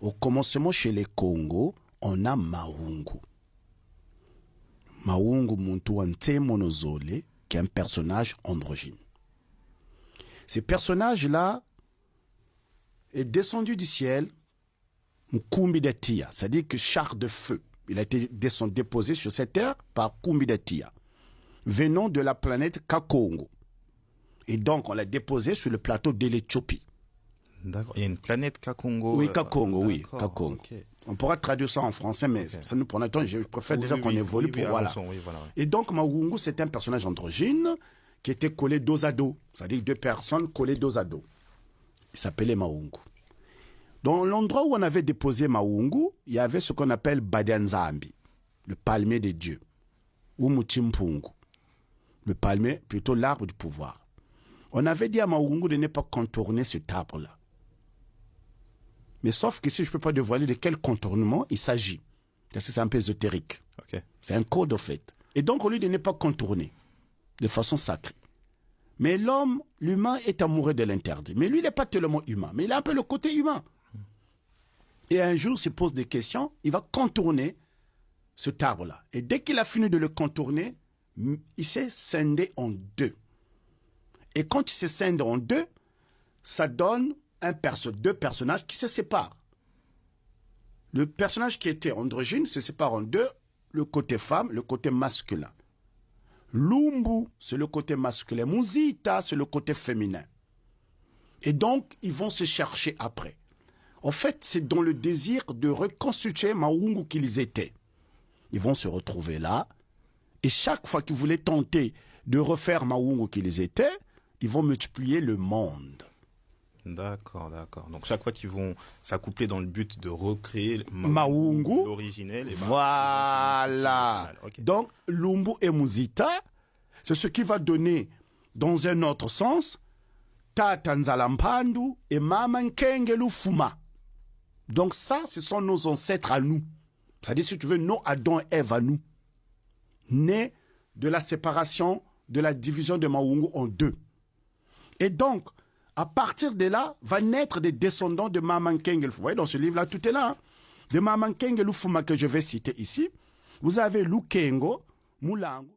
Au commencement, chez les Congo, on a Mahungu. Mahungu Muntu Monozole, qui est un personnage androgyne. Ce personnage-là est descendu du ciel, Mukumbi de Tia, c'est-à-dire que char de feu. Il a été déposé sur cette terre par Kumbi de Tia, venant de la planète Kakongo. Et donc, on l'a déposé sur le plateau de l'Éthiopie. D'accord. Il y a une planète Kakongo. Oui, Kakongo, oui, Kakongo. Okay. On pourra traduire ça en français, mais ça nous prend un temps. Je préfère déjà qu'on évolue pour voilà. Et donc, Mahungu, c'est un personnage androgyne qui était collé dos à dos. C'est-à-dire deux personnes collées dos à dos. Il s'appelait Mahungu. Dans l'endroit où on avait déposé Mahungu, il y avait ce qu'on appelle Badianzambi, le palmier des dieux, ou Muchimpungu, le palmier, plutôt l'arbre du pouvoir. On avait dit à Mahungu de ne pas contourner cet arbre-là. Mais sauf que si je ne peux pas dévoiler de quel contournement il s'agit, parce que c'est un peu ésotérique. Okay. C'est un code, au fait. Et donc, au lieu de ne pas contourner de façon sacrée. Mais l'homme, l'humain, est amoureux de l'interdit. Mais lui, il n'est pas tellement humain, mais il a un peu le côté humain. Et un jour, il se pose des questions, il va contourner cet arbre-là. Et dès qu'il a fini de le contourner, il s'est scindé en deux. Et quand il se scinde en deux, ça donne deux personnages qui se séparent. Le personnage qui était androgyne se sépare en deux, le côté femme, le côté masculin. Lumbu, c'est le côté masculin. Muzita, c'est le côté féminin. Et donc, ils vont se chercher après. En fait, c'est dans le désir de reconstituer Mahungu qu'ils étaient. Ils vont se retrouver là. Et chaque fois qu'ils voulaient tenter de refaire Mahungu qu'ils étaient, ils vont multiplier le monde. D'accord, d'accord. Donc chaque fois qu'ils vont s'accoupler dans le but de recréer Mahungu, l'originel. Voilà. Okay. Donc Lumbu et Muzita, c'est ce qui va donner, dans un autre sens, Tata Nzalampandu et Mama Nkenge Lufuma. Donc ça, ce sont nos ancêtres à nous. C'est-à-dire, si tu veux, nos Adam et Ève à nous. Nés de la séparation, de la division de Mahungu en deux. Et donc, à partir de là, va naître des descendants de Mama Nkenge Lufuma. Vous voyez, dans ce livre-là, tout est là. Hein? De Mama Nkenge Lufuma que je vais citer ici, vous avez Lukengo, Mulangu.